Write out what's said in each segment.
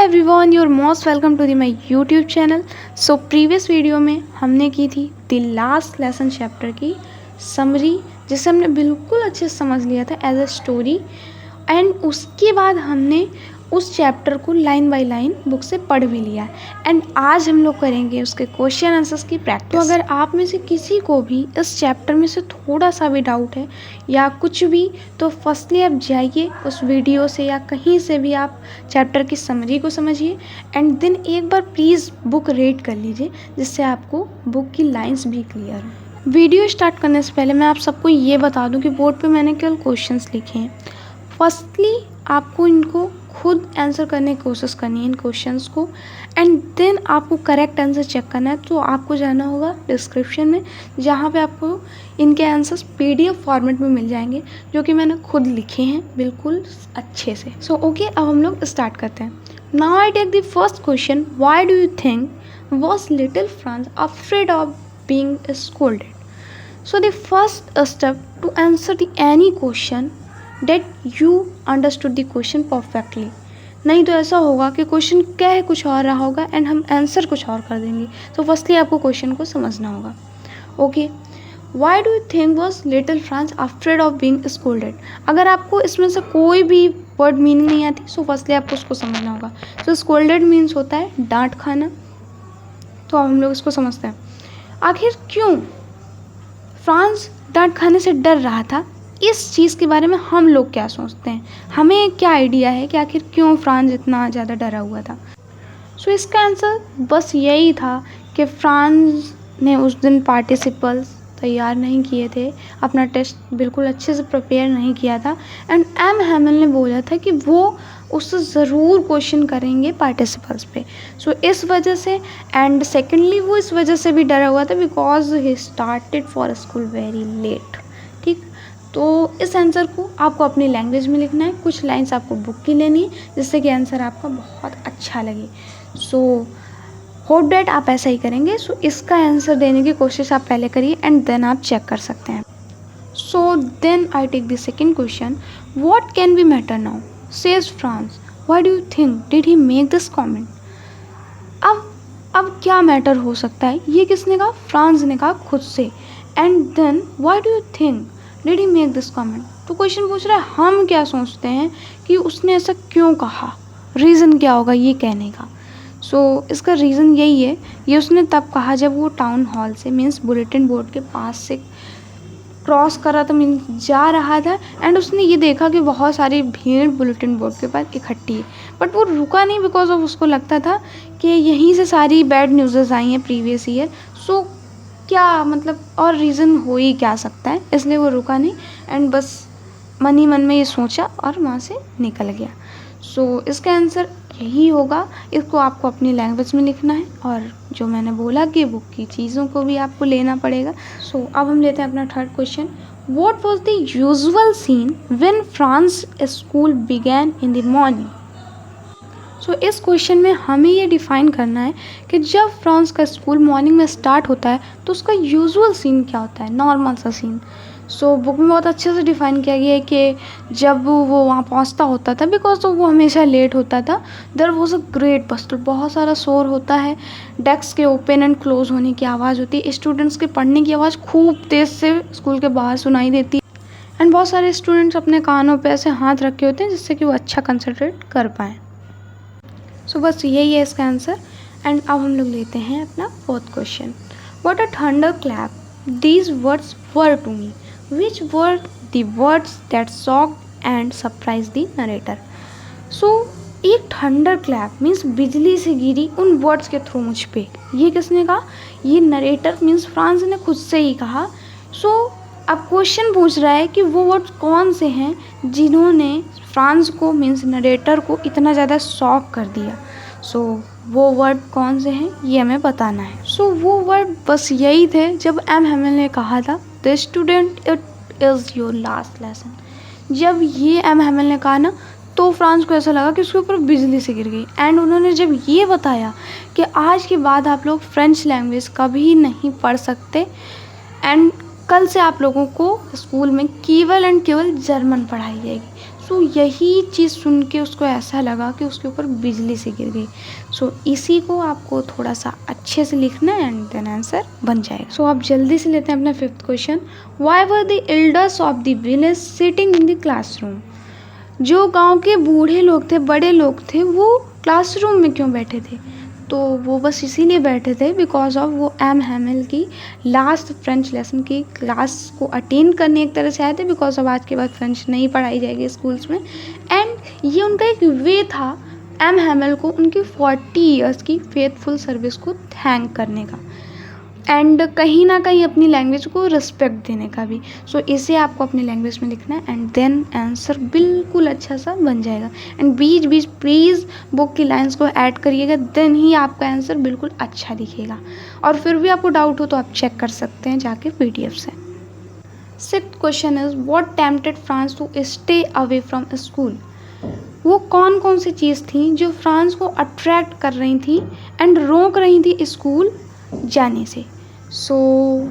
Everyone, your most welcome to the my YouTube channel. So previous video में हमने की थी द लास्ट लेसन चैप्टर की summary, जिसे हमने बिल्कुल अच्छे से समझ लिया था एज अ स्टोरी। एंड उसके बाद हमने उस चैप्टर को लाइन बाय लाइन बुक से पढ़ भी लिया एंड आज हम लोग करेंगे उसके क्वेश्चन आंसर्स की प्रैक्टिस। तो अगर आप में से किसी को भी इस चैप्टर में से थोड़ा सा भी डाउट है या कुछ भी, तो फर्स्टली आप जाइए उस वीडियो से या कहीं से भी आप चैप्टर की समरी को समझिए एंड देन एक बार प्लीज़ बुक रीड कर लीजिए, जिससे आपको बुक की लाइंस भी क्लियर हो। वीडियो स्टार्ट करने से पहले मैं आप सबको ये बता दूं कि बोर्ड पे मैंने केवल क्वेश्चंस लिखे हैं। फर्स्टली आपको इनको खुद आंसर करने की कोशिश करनी है इन क्वेश्चंस को, एंड देन आपको करेक्ट आंसर चेक करना है। तो आपको जाना होगा डिस्क्रिप्शन में, जहाँ पे आपको इनके आंसर्स PDF फॉर्मेट में मिल जाएंगे, जो कि मैंने खुद लिखे हैं बिल्कुल अच्छे से। सो ओके, अब हम लोग स्टार्ट करते हैं। Now I take the first question, why do you think was little Franz afraid of being scolded? So the first step to answer the any question that you understood the question perfectly. नहीं तो ऐसा होगा कि question क्या है कुछ और रहा होगा एंड हम आंसर कुछ और कर देंगे। तो फर्स्टली आपको क्वेश्चन को समझना होगा। Okay, why do you think was little Franz afraid of being scolded? अगर आपको इसमें से कोई भी वर्ड मीनिंग नहीं आती, सो फर्स्टली आपको उसको समझना होगा। सो स्कोल्डेड मीन्स होता है डांट खाना। तो अब हम लोग इसको समझते हैं। आखिर क्यों फ्रांस डांट खाने से डर रहा था? इस चीज़ के बारे में हम लोग क्या सोचते हैं, हमें क्या आइडिया है कि आखिर क्यों फ्रांस इतना ज़्यादा डरा हुआ था? सो इसका आंसर बस यही था कि फ्रांस ने उस दिन पार्टिसिपल्स तैयार नहीं किए थे, अपना टेस्ट बिल्कुल अच्छे से प्रिपेयर नहीं किया था एंड एम हैमिल ने बोला था कि वो उससे ज़रूर क्वेश्चन करेंगे पार्टिसिपल्स पे। सो इस वजह से, एंड सेकेंडली वो इस वजह से भी डरा हुआ था because he started for school very late. ठीक, तो इस आंसर को आपको अपनी लैंग्वेज में लिखना है, कुछ लाइंस आपको बुक की लेनी है, जिससे कि आंसर आपका बहुत अच्छा लगे। सो होप डैट आप ऐसा ही करेंगे। सो इसका आंसर देने की कोशिश आप पहले करिए एंड देन आप चेक कर सकते हैं। So then I take the second question, what can be matter now says Franz, why do you think did he make this comment? अब क्या मैटर हो सकता है, ये किसने कहा? फ्रांस ने कहा खुद से। And then why do you think did he make this comment? तो क्वेश्चन पूछ रहा है हम क्या सोचते हैं कि उसने ऐसा क्यों कहा, रीज़न क्या होगा ये कहने का। सो इसका रीज़न यही है, ये उसने तब कहा जब वो टाउन हॉल से मीन्स बुलेटिन बोर्ड के पास से क्रॉस कर रहा था, मीन्स जा रहा था, एंड उसने ये देखा कि बहुत सारी भीड़ बुलेटिन बोर्ड के पास इकट्ठी है। बट वो रुका नहीं बिकॉज ऑफ उसको लगता था कि यहीं से सारी बैड न्यूज़ेस आई हैं प्रीवियस ईयर। सो क्या मतलब और रीज़न हो ही क्या सकता है, इसलिए वो रुका नहीं एंड बस मन ही मन में ये सोचा और वहाँ से निकल गया। सो इसका आंसर यही होगा। इसको आपको अपनी लैंग्वेज में लिखना है और जो मैंने बोला कि बुक की चीज़ों को भी आपको लेना पड़ेगा। सो अब हम लेते हैं अपना third question, what was the usual scene when Franz school began in the morning? So इस क्वेश्चन में हमें ये डिफ़ाइन करना है कि जब फ्रांस का स्कूल मॉर्निंग में स्टार्ट होता है तो उसका यूजुअल सीन क्या होता है, नॉर्मल सा सीन। सो बुक में बहुत अच्छे से डिफ़ाइन किया गया है कि जब वो वहाँ पहुँचता होता था, बिकॉज वो हमेशा लेट होता था, there was a great bustle, बहुत सारा शोर होता है, डेस्क के ओपन एंड क्लोज होने की आवाज़ होती है, स्टूडेंट्स के पढ़ने की आवाज़ खूब तेज़ से स्कूल के बाहर सुनाई देती है एंड बहुत सारे स्टूडेंट्स अपने कानों पे ऐसे हाथ रखे होते हैं जिससे कि वो अच्छा कंसंट्रेट कर पाएँ। सो बस यही है इसका आंसर। एंड अब हम लोग लेते हैं अपना fourth question, what a thunderclap these words were to me, which were the words that shocked and surprised the narrator? So एक थंडर क्लैप मीन्स बिजली से गिरी उन वर्ड्स के थ्रू मुझ पे, ये किसने कहा? ये नरेटर मीन्स फ्रांस ने खुद से ही कहा। सो अब क्वेश्चन पूछ रहा है कि वो वर्ड्स कौन से हैं जिन्होंने फ्रांस को मीन्स नरेटर को इतना ज़्यादा शॉक कर दिया। सो वो वर्ड कौन से हैं ये हमें बताना है। सो वो वर्ड बस यही थे जब एम हैमिल ने कहा था the student it is your last lesson. जब ये एम हैमिल ने कहा ना, तो फ्रांस को ऐसा लगा कि उसके ऊपर बिजली से गिर गई। एंड उन्होंने जब ये बताया कि आज के बाद आप लोग फ्रेंच लैंग्वेज कभी नहीं पढ़ सकते एंड कल से आप लोगों को स्कूल में केवल एंड केवल जर्मन पढ़ाई जाएगी, सो यही चीज़ सुन के उसको ऐसा लगा कि उसके ऊपर बिजली से गिर गई। सो इसी को आपको थोड़ा सा अच्छे से लिखना है एंड देन आंसर बन जाएगा। सो आप जल्दी से लेते हैं अपना 5th question. Why were the elders of the village sitting in the classroom? जो गांव के बूढ़े लोग थे, बड़े लोग थे, वो क्लासरूम में क्यों बैठे थे? तो वो बस इसीलिए बैठे थे बिकॉज ऑफ वो एम हैमिल की लास्ट फ्रेंच लेसन की क्लास को अटेंड करने एक तरह से आए थे, बिकॉज ऑफ आज के बाद फ्रेंच नहीं पढ़ाई जाएगी स्कूल्स में। एंड ये उनका एक वे था एम हैमिल को उनकी 40 ईयर्स की फेथफुल सर्विस को थैंक करने का, एंड कहीं ना कहीं अपनी लैंग्वेज को रिस्पेक्ट देने का भी। सो इसे आपको अपनी लैंग्वेज में लिखना है एंड देन आंसर बिल्कुल अच्छा सा बन जाएगा। And beach beach please book की लाइंस को ऐड करिएगा, देन ही आपका आंसर बिल्कुल अच्छा दिखेगा। और फिर भी आपको डाउट हो तो आप चेक कर सकते हैं जाके PDF से। 6th question is what tempted Franz to stay away from school? वो कौन कौन सी चीज़ थी जो फ्रांस को अट्रैक्ट कर रही थी एंड रोक रही थी स्कूल जाने से? सो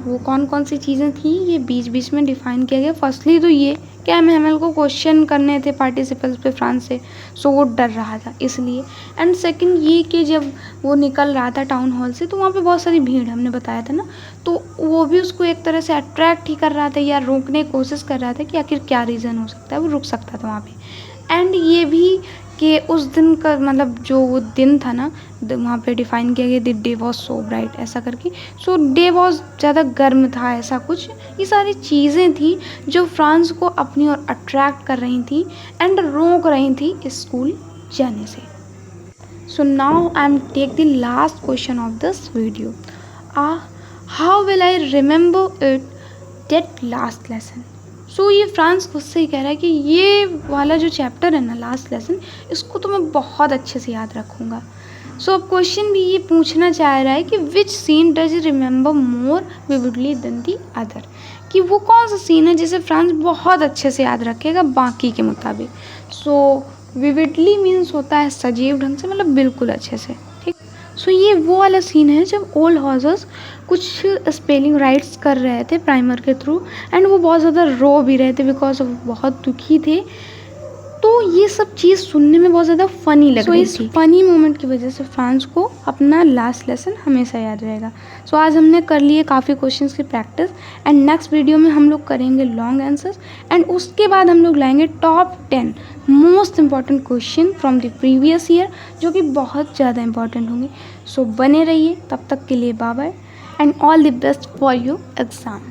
वो कौन कौन सी चीज़ें थी ये बीच बीच में डिफाइन किया गया। फर्स्टली तो ये कि एम हैमिल को क्वेश्चन करने थे पार्टिसिपल्स पे फ्रांस से, सो वो डर रहा था इसलिए। एंड सेकंड ये कि जब वो निकल रहा था टाउन हॉल से तो वहाँ पे बहुत सारी भीड़, हमने बताया था ना, तो वो भी उसको एक तरह से अट्रैक्ट ही कर रहा था या रोकने की कोशिश कर रहा था कि आखिर क्या रीज़न हो सकता है, वो रुक सकता था वहाँ पे। एंड ये भी कि उस दिन का मतलब जो वो दिन था ना, वहाँ पे डिफाइन किया गया the day was so bright ऐसा करके। सो डे वॉज ज़्यादा गर्म था ऐसा कुछ, ये सारी चीज़ें थी जो फ्रांस को अपनी ओर अट्रैक्ट कर रही थी एंड रोक रही थी स्कूल जाने से। So now I am take the last question of this video. How will I remember it that last lesson? So ये फ्रांस खुद से ही कह रहा है कि ये वाला जो चैप्टर है ना, लास्ट लेसन, इसको तो मैं बहुत अच्छे से याद रखूँगा। सो अब क्वेश्चन भी ये पूछना चाह रहा है कि which scene does you remember more vividly than the other? कि वो कौन सा सीन है जिसे फ्रांस बहुत अच्छे से याद रखेगा बाकी के मुताबिक। सो विविडली मीन्स होता है सजीव ढंग से, मतलब बिल्कुल अच्छे से, ठीक। सो ये वो वाला सीन है जब ओल्ड हॉर्सेस कुछ स्पेलिंग राइट्स कर रहे थे प्राइमर के थ्रू एंड वो बहुत ज़्यादा रो भी रहे थे बिकॉज बहुत दुखी थे। तो ये सब चीज़ सुनने में बहुत ज़्यादा फ़नी लग रही थी। इस फ़नी मोमेंट की वजह से फ्रांस को अपना लास्ट लेसन हमेशा याद रहेगा। सो आज हमने कर लिए काफ़ी क्वेश्चंस की प्रैक्टिस एंड नेक्स्ट वीडियो में हम लोग करेंगे लॉन्ग आंसर्स एंड उसके बाद हम लोग लाएंगे top 10 most important question from the previous year जो कि बहुत ज़्यादा इंपॉर्टेंट होंगे। सो बने रहिए, तब तक के लिए bye bye and all the best for your exam.